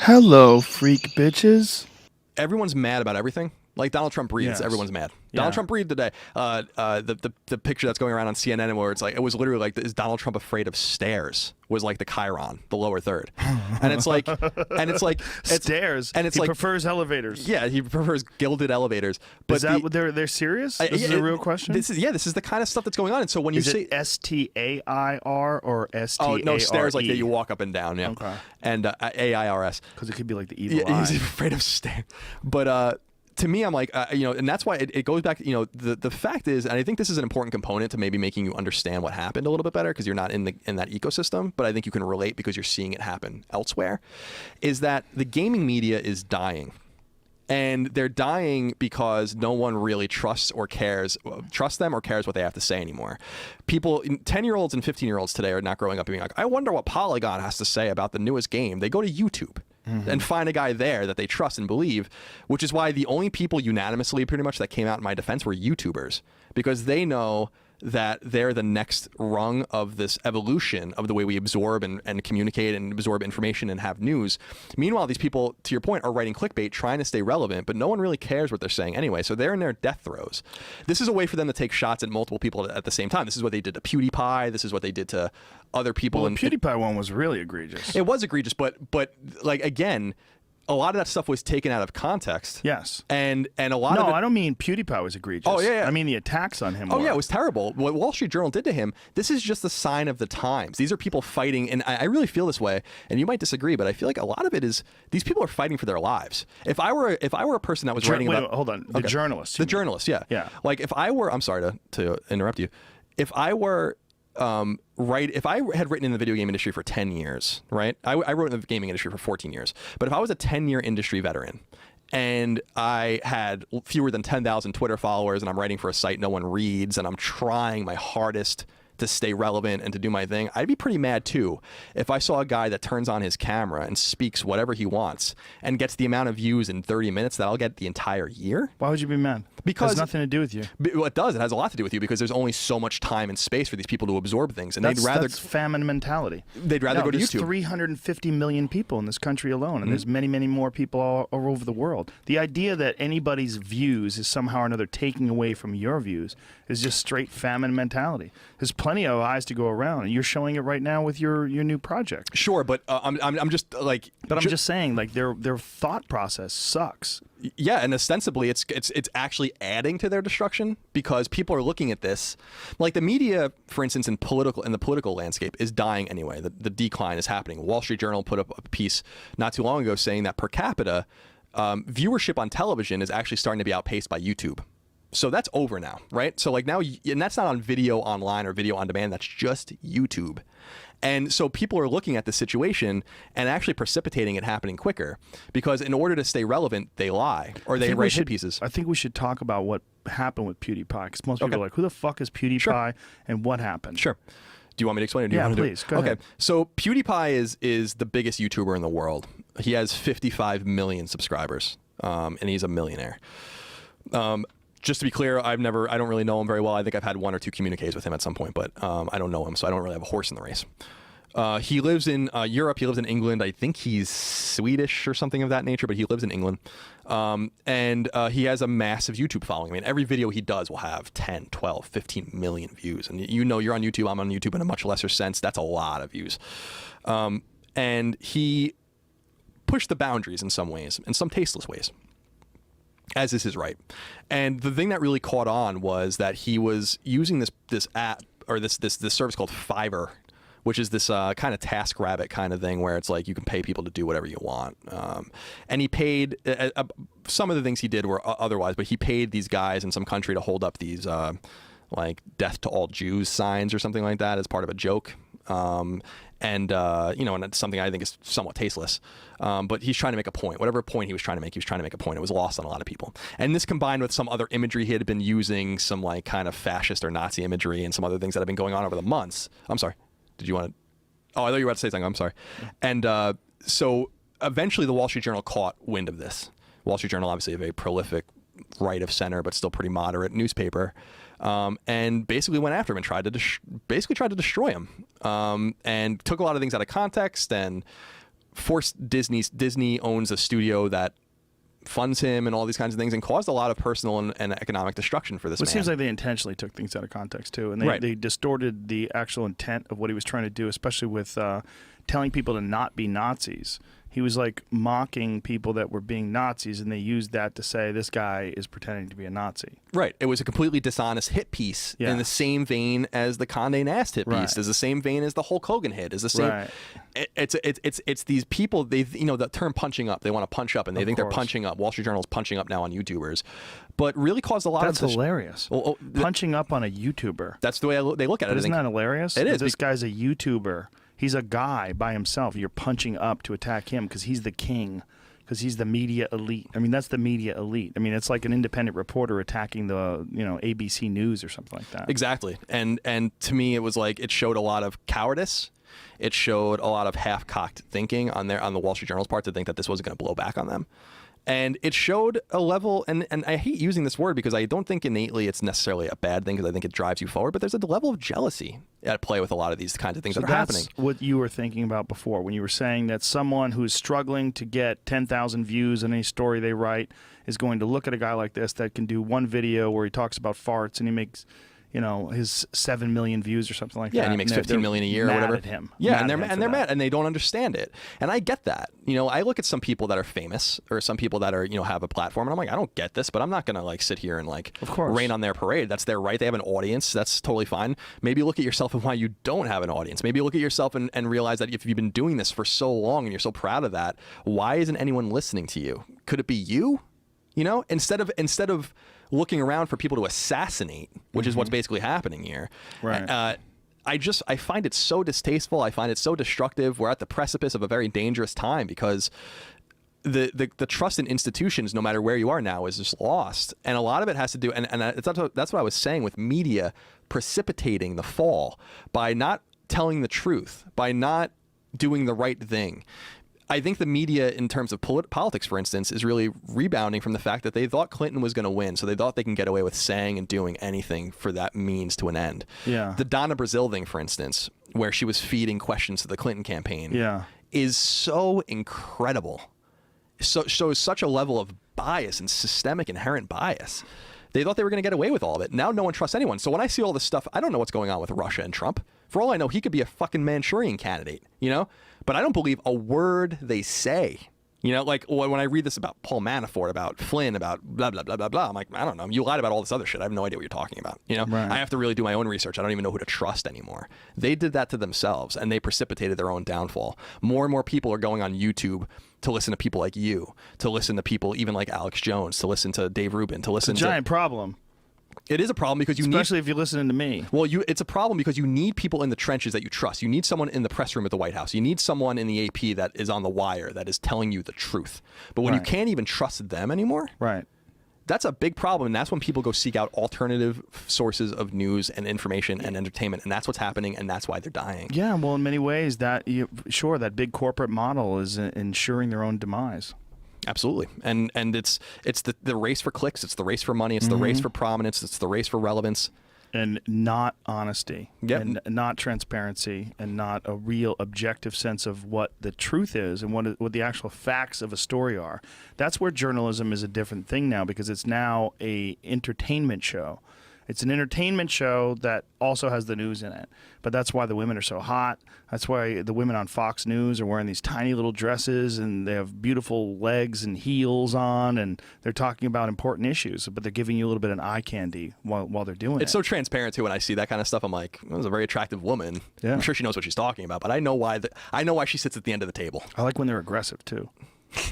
Hello, freak bitches. Everyone's mad about everything. Like Donald Trump breathes, Yes. everyone's mad. Yeah. Donald Trump breathed today. The picture that's going around on CNN where it's like it was literally like, is Donald Trump afraid of stairs? Was like the chyron, the lower third, and it's like Stairs. and it's he like prefers elevators. yeah, he prefers gilded elevators. But Is that what they're serious? This is a real question. This is the kind of stuff that's going on. And so when you Is say it STAIR or STARE? oh no, stairs like that you walk up and down, yeah. Okay. And AIRS. Because it could be like the evil Yeah, eye. he's afraid of stairs. But to me, I'm like, and that's why it goes back. The fact is, and I think this is an important component to maybe making you understand what happened a little bit better because you're not in that ecosystem. But I think you can relate because you're seeing it happen elsewhere. Is that the gaming media is dying. And they're dying because no one really trusts them or cares what they have to say anymore. People, 10-year-olds and 15-year-olds today are not growing up being like, I wonder what Polygon has to say about the newest game. They go to YouTube and find a guy there that they trust and believe, which is why the only people unanimously pretty much that came out in my defense were YouTubers, because they know that they're the next rung of this evolution of the way we absorb and communicate and absorb information and have news. Meanwhile, these people, to your point, are writing clickbait, trying to stay relevant, but no one really cares what they're saying anyway. So they're in their death throes. This is a way for them to take shots at multiple people at the same time. This is what they did to Pewdiepie. This is what they did to other people. Well, the Pewdiepie one was really egregious. It was egregious, but like again, a lot of that stuff was taken out of context. Yes. And a lot No, of it, I don't mean Pewdiepie was egregious. Oh, yeah. I mean the attacks on him. oh were. yeah, it was terrible. What Wall Street Journal did to him, this is just a sign of the times. These are people fighting, and I really feel this way, and you might disagree, but I feel like a lot of it is these people are fighting for their lives. If I were a person that was writing Wait, about hold on. The journalists. the journalist, yeah. Yeah. Like if I were, I'm sorry to interrupt you. If I were if I had written in the video game industry for 10 years, right? I wrote in the gaming industry for 14 years. But if I was a 10-year industry veteran and I had fewer than 10,000 Twitter followers and I'm writing for a site no one reads and I'm trying my hardest to stay relevant and to do my thing, I'd be pretty mad too if I saw a guy that turns on his camera and speaks whatever he wants and gets the amount of views in 30 minutes that I'll get the entire year. Why would you be mad? Because it has nothing to do with you. Well, it does. It has a lot to do with you because there's only so much time and space for these people to absorb things, and That's famine mentality. They'd rather go to there's YouTube. 350 million people in this country alone, and there's many, many more people all over the world. The idea that anybody's views is somehow or another taking away from your views is just straight famine mentality. There's plenty of eyes to go around, and you're showing it right now with your new project. Sure, but I'm just like. But I'm just saying, like their thought process sucks. Yeah, and ostensibly it's actually adding to their destruction because people are looking at this, like the media, for instance, in the political landscape is dying anyway. The decline is happening. Wall Street Journal put up a piece not too long ago saying that per capita viewership on television is actually starting to be outpaced by YouTube. So that's over now, right? So like now, and that's not on video online or video on demand. That's just YouTube. And so people are looking at the situation and actually precipitating it happening quicker because in order to stay relevant, they lie or they write hit pieces. I think we should talk about what happened with Pewdiepie because most people are like, who the fuck is Pewdiepie and what happened? Sure. Do you want me to explain it? Or do you want to please. Go ahead. Okay. So PewDiePie is the biggest YouTuber in the world. He has 55 million subscribers, and he's a millionaire. Just to be clear, I don't really know him very well. I think I've had one or two communiques with him at some point, but I don't know him, so I don't really have a horse in the race. He lives in Europe. He lives in England. I think he's Swedish or something of that nature, but he lives in England. And he has a massive YouTube following. I mean, every video he does will have 10, 12, 15 million views. And you know you're on YouTube. I'm on YouTube in a much lesser sense. That's a lot of views. And he pushed the boundaries in some ways, in some tasteless ways, as is his right. And the thing that really caught on was that he was using this app or this service called Fiverr, which is this kind of TaskRabbit kind of thing where it's like you can pay people to do whatever you want. And he paid some of the things he did were otherwise, but he paid these guys in some country to hold up these like "Death to all Jews" signs or something like that as part of a joke. And it's something I think is somewhat tasteless. But he's trying to make a point. Whatever point he was trying to make a point. It was lost on a lot of people. And this combined with some other imagery he had been using, some like kind of fascist or Nazi imagery and some other things that have been going on over the months. I'm sorry. Did you want to? Oh, I thought you were about to say something. I'm sorry. And so eventually the Wall Street Journal caught wind of this. Wall Street Journal, obviously a very prolific right of center, but still pretty moderate newspaper. And basically went after him and tried to destroy him, and took a lot of things out of context and forced Disney owns a studio that funds him and all these kinds of things, and caused a lot of personal and economic destruction for this man. It seems like they intentionally took things out of context too, and they distorted the actual intent of what he was trying to do, especially with telling people to not be Nazis. He was like mocking people that were being Nazis, and they used that to say this guy is pretending to be a Nazi. Right. It was a completely dishonest hit piece in the same vein as the Condé Nast hit piece, is the same vein as the Hulk Hogan hit, is the same. It's these people, they, you know, the term punching up, they want to punch up, and they think they're punching up. Wall Street Journal's punching up now on YouTubers, but really caused a lot of... That's hilarious. Punching up on a YouTuber. That's the way they look at it. Isn't that hilarious? It is. This guy's a YouTuber. He's a guy by himself. You're punching up to attack him because he's the king, because he's the media elite. I mean, that's the media elite. I mean, it's like an independent reporter attacking the, you know, ABC News or something like that. Exactly. And to me, it was like, it showed a lot of cowardice. It showed a lot of half-cocked thinking on the Wall Street Journal's part to think that this wasn't going to blow back on them. And it showed a level, and I hate using this word because I don't think innately it's necessarily a bad thing, because I think it drives you forward, but there's a level of jealousy at play with a lot of these kinds of things that are happening. That's what you were thinking about before, when you were saying that someone who's struggling to get 10,000 views on any story they write is going to look at a guy like this that can do one video where he talks about farts and he makes, you know, his 7 million views or something like that. Yeah, and he makes 15 million a year or whatever. At him. Yeah, and they're mad, and they don't understand it. And I get that. You know, I look at some people that are famous, or some people that are, you know, have a platform, and I'm like, I don't get this, but I'm not gonna like sit here and like rain on their parade. That's their right. They have an audience. That's totally fine. Maybe look at yourself and why you don't have an audience. Maybe look at yourself and realize that if you've been doing this for so long and you're so proud of that, why isn't anyone listening to you? Could it be you? You know, instead of looking around for people to assassinate, which is what's basically happening here. Right. I find it so distasteful. I find it so destructive. We're at the precipice of a very dangerous time, because the trust in institutions, no matter where you are now, is just lost. And a lot of it has to do, and that's what I was saying, with media precipitating the fall by not telling the truth, by not doing the right thing. I think the media, in terms of politics, for instance, is really rebounding from the fact that they thought Clinton was going to win, so they thought they can get away with saying and doing anything for that means to an end. Yeah. The Donna Brazile thing, for instance, where she was feeding questions to the Clinton campaign, is so incredible. So shows such a level of bias and systemic inherent bias. They thought they were going to get away with all of it. Now no one trusts anyone. So when I see all this stuff, I don't know what's going on with Russia and Trump. For all I know, he could be a fucking Manchurian candidate, you know? But I don't believe a word they say. You know, like when I read this about Paul Manafort, about Flynn, about blah, blah, blah, blah, blah, I'm like, I don't know. You lied about all this other shit. I have no idea what you're talking about. You know, I have to really do my own research. I don't even know who to trust anymore. They did that to themselves, and they precipitated their own downfall. More and more people are going on YouTube to listen to people like you, to listen to people even like Alex Jones, to listen to Dave Rubin, to listen to... It's a giant problem. It is a problem because you especially if you're listening to me. Well, it's a problem because you need people in the trenches that you trust. You need someone in the press room at the White House. You need someone in the AP that is on the wire, that is telling you the truth. But when you can't even trust them anymore, that's a big problem. And that's when people go seek out alternative sources of news and information and entertainment. And that's what's happening, and that's why they're dying. Yeah, well, in many ways, that that big corporate model is ensuring their own demise. Absolutely. And it's the race for clicks, it's the race for money, it's the race for prominence, it's the race for relevance. And not honesty, and not transparency, and not a real objective sense of what the truth is and what the actual facts of a story are. That's where journalism is a different thing now, because it's now a entertainment show. It's an entertainment show that also has the news in it. But that's why the women are so hot. That's why the women on Fox News are wearing these tiny little dresses, and they have beautiful legs and heels on, and they're talking about important issues, but they're giving you a little bit of eye candy while they're doing it. It's so transparent, too. When I see that kind of stuff, I'm like, well, that's a very attractive woman. Yeah. I'm sure she knows what she's talking about, but I know why she sits at the end of the table. I like when they're aggressive, too.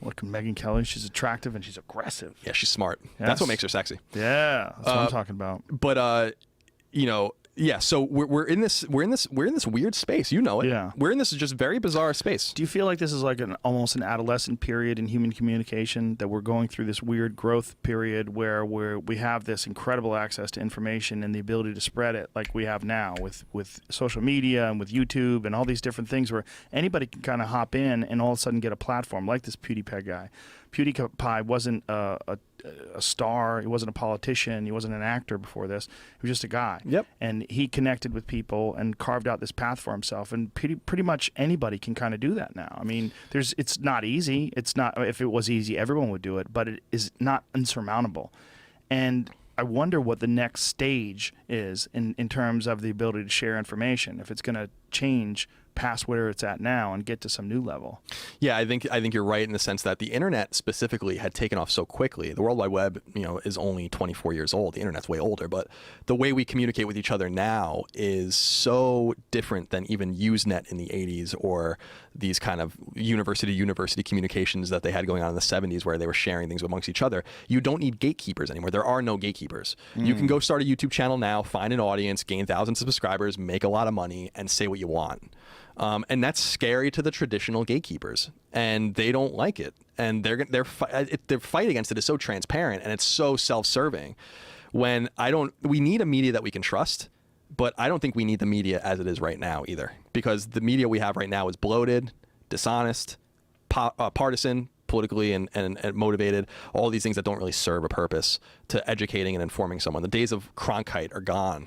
Look, Megyn Kelly, she's attractive and she's aggressive. Yeah, she's smart. Yes. That's what makes her sexy. Yeah, that's what I'm talking about. But so we're in this weird space. You know it. Yeah. We're in this just very bizarre space. Do you feel like this is like almost an adolescent period in human communication, that we're going through this weird growth period where we have this incredible access to information and the ability to spread it like we have now with social media and with YouTube and all these different things, where anybody can kind of hop in and all of a sudden get a platform, like this Pewdiepie guy. PewDiePie wasn't a star, he wasn't a politician, he wasn't an actor before this. He was just a guy. Yep. And he connected with people and carved out this path for himself. And pretty much anybody can kind of do that now. I mean, it's not easy. It's not, if it was easy, everyone would do it, but it is not insurmountable. And I wonder what the next stage is in terms of the ability to share information, if it's going to change past where it's at now and get to some new level. Yeah, I think you're right in the sense that the internet specifically had taken off so quickly. The World Wide Web, is only 24 years old. The internet's way older, but the way we communicate with each other now is so different than even Usenet in the 80s or these kind of university communications that they had going on in the 70s where they were sharing things amongst each other. You don't need gatekeepers anymore. There are no gatekeepers. You can go start a YouTube channel now, find an audience, gain thousands of subscribers, make a lot of money, and say what you want. And that's scary to the traditional gatekeepers, and they don't like it. And their fight against it is so transparent, and it's so self-serving. We need a media that we can trust, but I don't think we need the media as it is right now either, because the media we have right now is bloated, dishonest, partisan, politically and motivated, all these things that don't really serve a purpose to educating and informing someone. The days of Cronkite are gone.